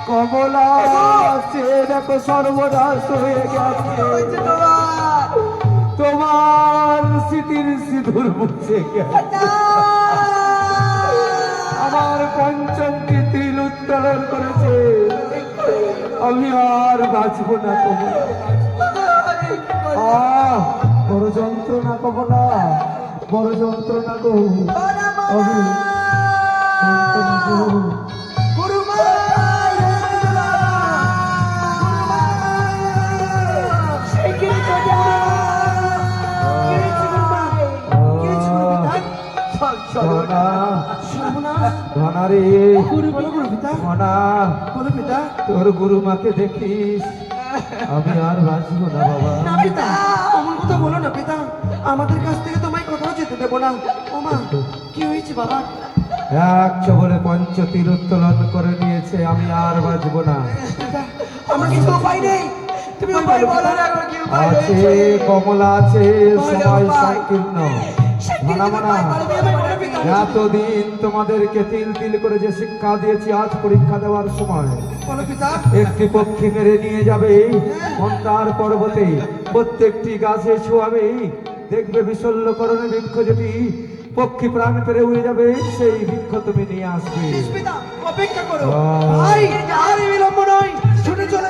কমলা সে দেখো সর্বনাশ হয়ে গেছে, তোমার স্মৃতির সিঁদুর মুছে গেছে। আমার পঞ্চমটি তিল উত্তোলন করেছে, আমি আর বাঁচব না কমলা। বড় যন্ত্রণা কমলা, বড় যন্ত্রণা গো, আমি যন্ত্রণা গো। তোর গুরু মাকে দেখিস, আমি আর বাঁচব না বাবা। না পিতা, অমন কথা বলো না পিতা, আমাদের কাছ থেকে তোমায় কোথাও যেতে দেবো না। ও মা, কি হয়েছে বাবা? এক চবলে পঞ্চতীর উত্তোলন করে নিয়েছে, আমি আর বাঁচব না। পিতা, আমার কিছু উপায় নেই, তুমি উপায় বলো না, আমার কি উপায় আছে রয়েছে? কমলা, আছে সময় উপায়। সংকীর্ণ। সেদিন মানা তুমি মানা, উপায় বলো, তুমি বলো পিতা। এতদিন তোমাদেরকে তিল তিল করে যে শিক্ষা দিয়েছি, আজ পরীক্ষা দেওয়ার সময় বলো পিতা। একটি পক্ষী মেরে নিয়ে যাবে মন্দার পর্বতে, প্রত্যেকটি গাছে ছোঁয়াবে, দেখবে বিশল্যকরণে বৃক্ষ যেটি পক্ষী প্রাণ পেরে উড়ে যাবে, সেই বৃক্ষ তুমি নিয়ে আসবে। প্লিজ পিতা, অপেক্ষা করো। বাহ। ভাই, আর বিলম্ব নয়, ছুটে চলো।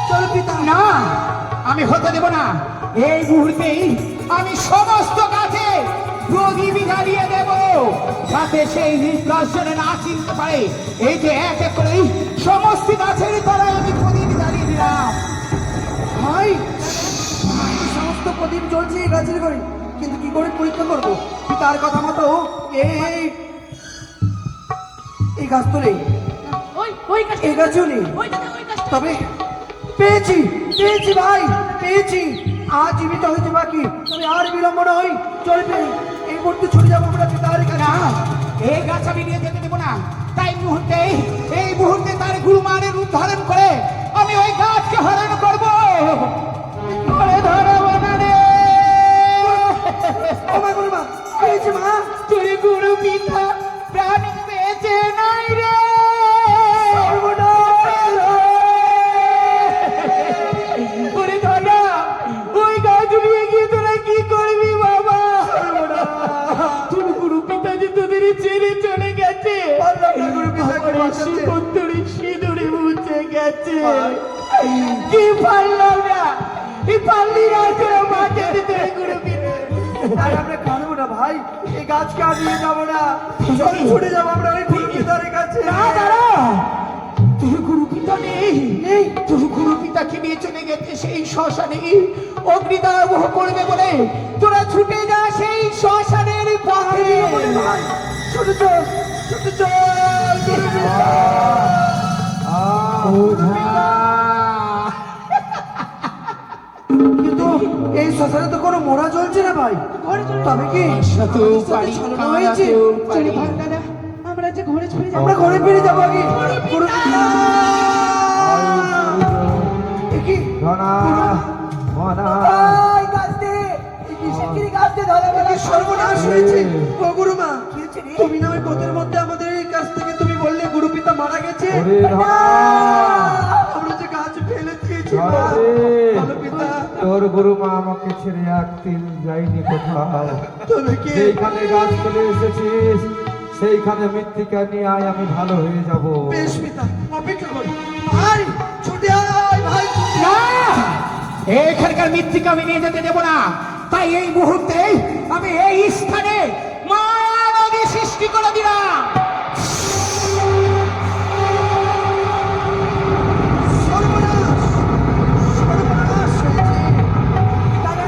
চলো পিতা। না, আমি হতে দেব না। এই মুহূর্তেই আমি সমস্ত গাছে প্রদীপ জ্বালিয়ে দেব, যাতে সেই দর্শনে না চিনতে পারে। এই যে এক এক করে সমস্ত গাছের তলায় আমি প্রদীপ জ্বালিয়ে দিলাম। ভাই, সমস্ত প্রদীপ জ্বলছে এই গাছের ঘরে, কিন্তু কি করে পরীক্ষা করবো? তার কথা মতো এই গাছ তো নেই, ওই গাছটা, এই গাছও নেই। ওই গাছটা। তবে পেয়েছি, পেয়েছি ভাই, পেয়েছি। আজ জীবিত হইতে বাকি, তবে আর বিলম্ব নয়, চলবে। এই মুহূর্তে ছুটে যাবো আমরা পিতার কাছে। না, এই গাছ আমি নিয়ে যেতে দেবো না। তাই এই মুহূর্তে তার গুরুমানের রূপ ধারণ করে আমি ওই গাছকে হরণ করবো। ওরে ধরবো না রে। ও মা গুরুমা, কি হয়েছে মা? তোর গুরু পিতা প্রাণ পেয়েছে নাই রে। ওরে ধরা, ওই গাছ নিয়ে গিয়ে তোরা কি করবি বাবা? তোর গুরু পিতা যে তোদের ছেড়ে চলে গেছে, সুপত্তরি সিঁদুরে মুছে গেছে। কি পারলাম না, এই পারলি না তোরা মাকে দিতে গুরু পিতা। আর আমরা কাঁদবো না ভাই, এই গাছকে আর নিয়ে যাবো না, চল ছুটে যাবো আমরা ওই গুরু পিতার কাছে। না দাঁড়া, তোর গুরু পিতা নেই, তোর গুরু পিতাকে নিয়ে চলে গেছে সেই শ্মশানে অগ্নিদাহ করবে বলে। তোরা ছুটে যা সেই শ্মশানের পাহাড়ে। ভাই ছুটে চল, ছুটে চল গুরু পিতা। কিন্তু এই শ্মশানে তো কোনো মোড়া জ্বলছে না ভাই, তবে কি ছলনা হয়েছে? চলে ভাই দাদা, আমরা যে ঘরে চলে যাবো। আমরা ঘরে ফিরে যাবো আগে। গুরু পিতা, এ কি? ধনা মনা এই গাছটি, এই কিসের গাছটি ধরে বলে সর্বনাশ হয়েছে। ও গুরুমা, তুমি না ওই পথের মধ্যে আমাদের এই কাছ থেকে তুমি বললে গুরু পিতা মারা গেছে। ওরে ধনা আমরা যে গাছ ফেলে দিয়েছি মা। ধনা রে, বলো পিতা, তোর গুরুমা আমাকে ছেড়ে একদিন যাইনি কোথাও। তবে কি? সেইখানে গাছ ফেলে এসেছিস, সেইখানে মৃত্তিকা নিয়ে আয়, আমি ভালো হয়ে যাব। বেশ পিতা, অপেক্ষা করি। ভাই ছুটে আয়, ভাই ছুটে না, আয়। এখানকার মৃত্তিকা আমি নিয়ে যেতে দেবো না। তাই এই মুহূর্তে আমি এই স্থানে মায়া নদী সৃষ্টি করে দিলাম। সর্বনাশ, সর্বনাশ হয়েছে। দাদা,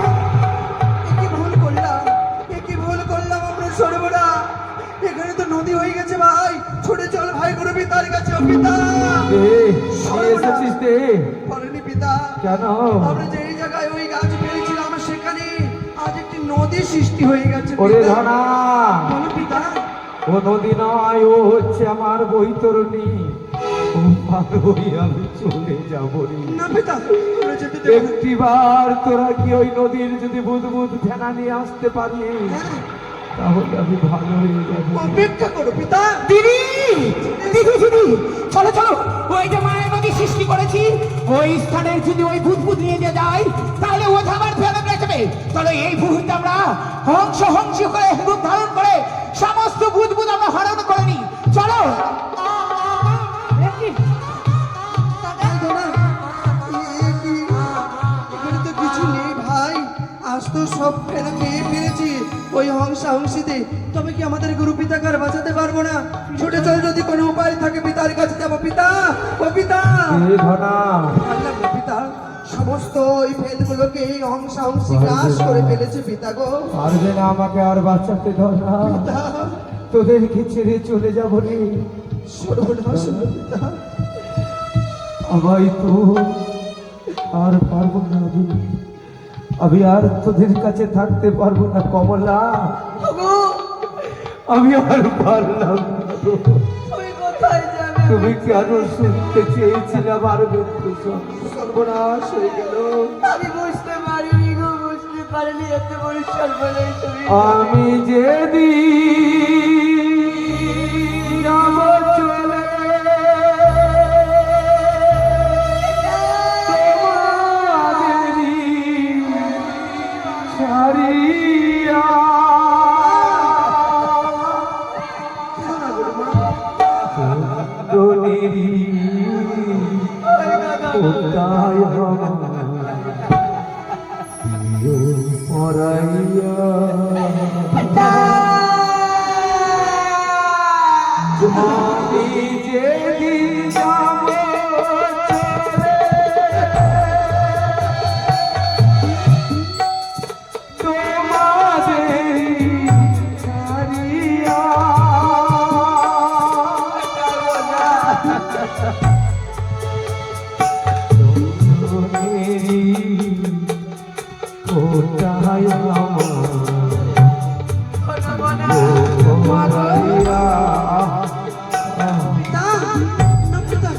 এ কি ভুল করলাম, এ কি ভুল করলাম আমরা সর্বনাশ। এখানে তো নদী হয়ে গেছে ভাই, ছুটে চল ভাই গুরু পিতার কাছে। ও পিতা, নিয়ে এসেছিস রে? বলেনি পিতা, কেন? আমরা যেই জায়গায় ওই গাছ পেয়েছিলাম সেখানে আজ একটি নদী সৃষ্টি হয়ে গেছে। ওরে পিতা, ধনা, বলো পিতা। ও নদী নয়, ও হচ্ছে আমার বৈতরণী। ও পার হয়ে আমি চলে যাব রে। না পিতা, আমরা যেতে দেব না। একটিবার তোরা কি ওই নদীর যদি বুদবুদ ফেনা নিয়ে আসতে পারি, তাহলে আমি ভালো হয়ে যাবো। অপেক্ষা করো পিতা। দিদি, দিদি, দিদি, চলো চলো, ওই যে মায়া নদী সৃষ্টি করেছি, ওই স্থানে যদি ওই বুদবুদ নিয়ে যে যাই, তাহলে ও আবার ফেলে যাবে। চলো এই মুহূর্তে আমরা হংস করে রূপ ধারণ করে সমস্ত বুদবুদ আমরা হরণ করে নিই। চলো। এখানে তো কিছু নেই ভাই, আজ তো সব ফেলে পেয়ে ফেলেছি ওই হংসীতে। তবে কি আমাদের গুরু পিতাকে আর বাঁচাতে পারবো না? ছুটে চল, যদি কোনো উপায় থাকে পিতার কাছে যাবো। পিতা, ও পিতা, এ ধনা, আল্লাহ গো পিতা, সমস্ত ওই ফেলগুলোকে এই হংসী গ্রাস করে ফেলেছে পিতা গো। পারবে না আমাকে আর বাঁচাতে ধনা। পিতা, তোদেরকে ছেড়ে চলে যাব রে। সর্বনাশ হলো পিতা। আমায় তো আর পারবো না রে। আমি আর তোদের কাছে থাকতে পারবো না কমলা। ওগো, আমি আর পারলাম না গো। তুমি কোথায় যাবে? তুমি কেন শুনতে চেয়েছিলাম আর সর্বনাশ হয়ে গেল। আমি বুঝতে পারিনি গো, বুঝতে পারিনি এত বড় সর্বনাশ তুমি। আমি যেদিন যাব চলে তোমাদেরই ছাড়িয়া, সুন্দরী কোথায় আমার প্রিয় পরাইয়া। মাতাইয়া পিতা না পিতা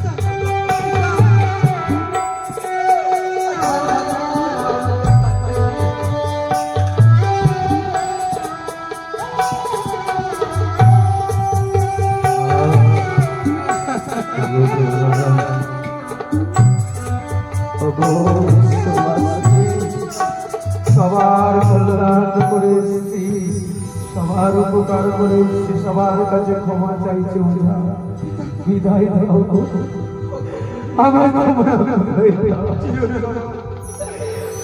সবার কল্যাণ করে এসেছি, সবার উপকার করে এসেছি, সবার কাছে ক্ষমা চাইছি। ওঝা বিদায় দাও গো, আমার ক্ষমা করে দাও।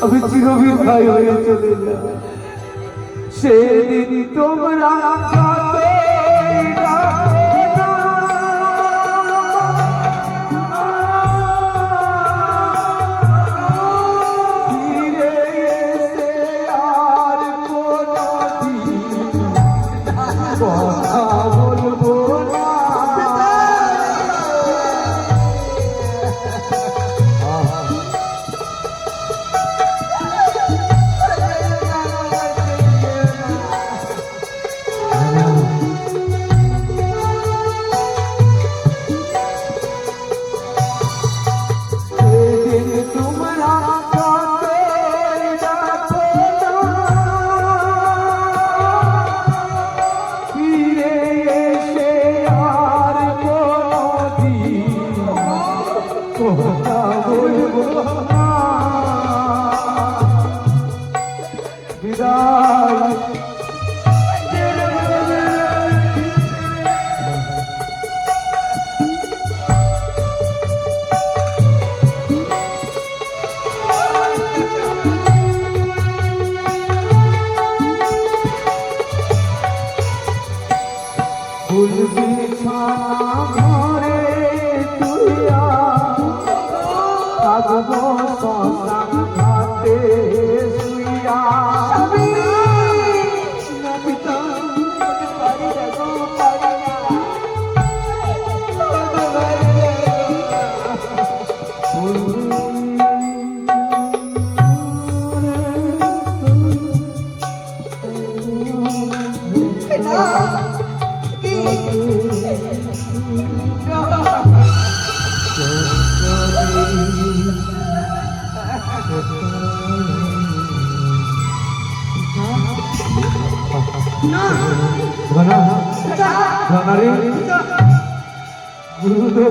আমি চিরবিদায় হয়ে চলে যাব। সেদিন তোমরা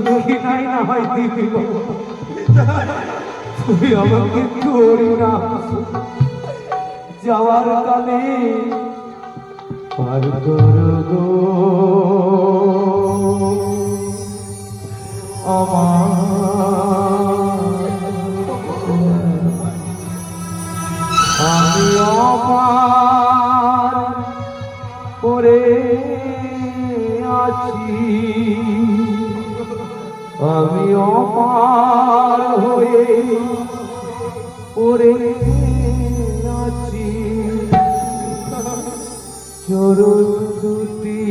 দক্ষিণাই না হয় দিবি, তুই আমাকে করি না যাওয়ার কালে পার করবো আমি অপার পরে আছি, আমি অপার হয়ে পড়ে আছি। চরণ দুটি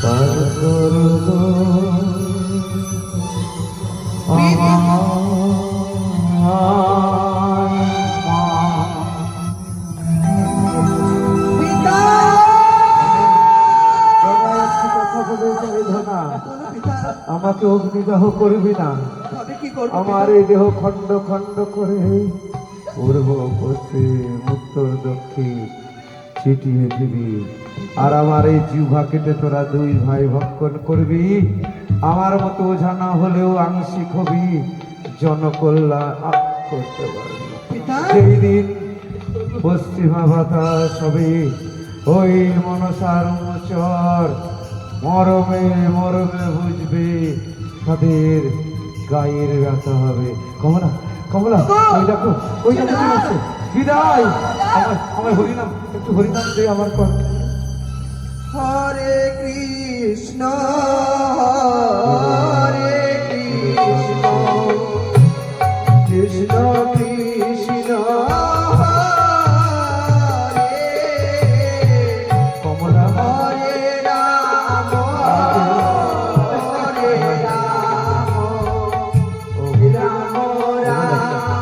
পার করব আমাকে অগ্নিদাহ করবি না, আমার এই দেহ খণ্ড খণ্ড করে পূর্ব পশ্চিম উত্তর দক্ষিণ ছিটিয়ে দিবি, আর আমার এই জিহ্বা কেটে তোরা দুই ভাই ভক্ষণ করবি। আমার মতো ওঝা না হলেও আংশিক হবি, জনকল্যাণ করতে পারবি। সেই দিন পশ্চিমা বাতাস হবে, ওই মনসার চর মরমে মরমে বুঝবে, তাদের গায়ের ব্যথা হবে। কমলা কমলা ওই দেখো, ওই দেখো আছে। বিদায়, আমার হরিনাম, একটু হরিনাম দে আমার কর। হরে কৃষ্ণ হরে কৃষ্ণ কৃষ্ণ কৃষ্ণ হরে কমলা হরে রাম হরে রাম রাম রাম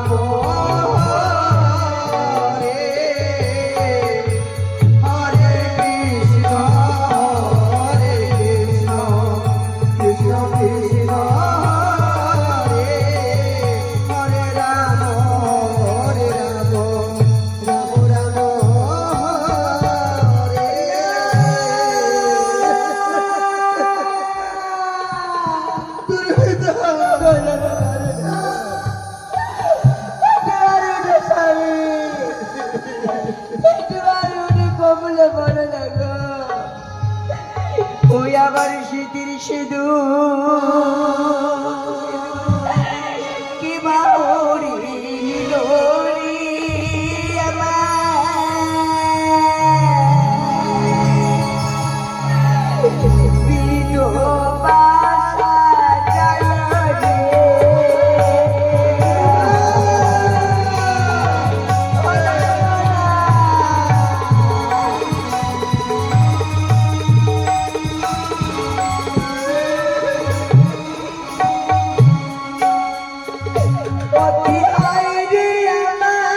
সিঁদুর কি বাউরি লোরি আমার বিধবা সাজানো অতি আইরে আমার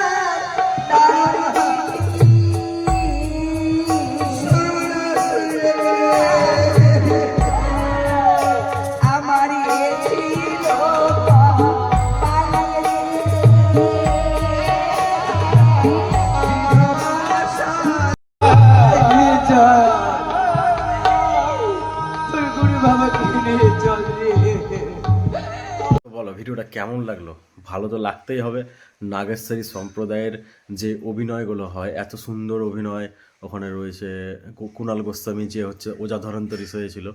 আমার এ ছিল তোর গুরু বাবাকে নিয়ে চল রে। বলো ভিডিওটা কেমন লাগলো? ভালো তো লাগতেই হবে। নাগেশ্বরী সম্প্রদায়ের যে অভিনয়গুলো হয়, এত সুন্দর অভিনয় ওখানে রয়েছে। কুণাল গোস্বামী যে হচ্ছে ওজা ধরন্তরী হয়েছিল,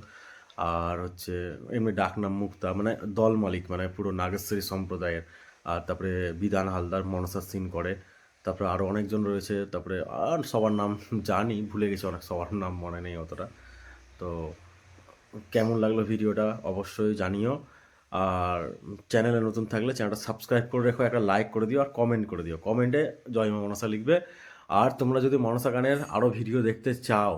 আর হচ্ছে এমনি ডাকনাম মুক্তা, মানে দল মালিক, মানে পুরো নাগেশ্বরী সম্প্রদায়ের। আর তারপরে বিধান হালদার মনসা সিন করে, তারপরে আরও অনেকজন রয়েছে। তারপরে আর সবার নাম জানি, ভুলে গেছি অনেক, সবার নাম মনে নেই অতটা। তো কেমন লাগলো ভিডিওটা অবশ্যই জানিও। আর চ্যানেলে নতুন থাকলে চ্যানেলটা সাবস্ক্রাইব করে রেখো, একটা লাইক করে দিও আর কমেন্ট করে দিও। কমেন্টে জয় মা মনসা লিখবে। আর তোমরা যদি মনসা গানের আরও ভিডিও দেখতে চাও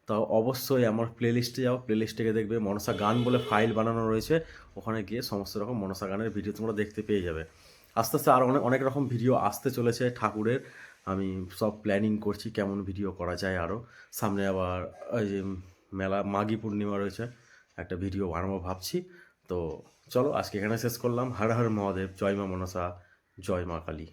তাও অবশ্যই আমার প্লেলিস্টে যাও, প্লেলিস্ট থেকে দেখবে মনসা গান বলে ফাইল বানানো রয়েছে। ওখানে গিয়ে সমস্ত রকম মনসা গানের ভিডিও তোমরা দেখতে পেয়ে যাবে। আস্তে আস্তে আরও অনেক রকম ভিডিও আসতে চলেছে ঠাকুরের। আমি সব প্ল্যানিং করছি কেমন ভিডিও করা যায় আরও। সামনে আবার ওই যে মেলা মাঘী পূর্ণিমা রয়েছে, একটা ভিডিও বানাবো ভাবছি। তো চলো আজকে এখানে শেষ করলাম। হর হর মহাদেব, জয় মা মনসা, জয় মা কালী।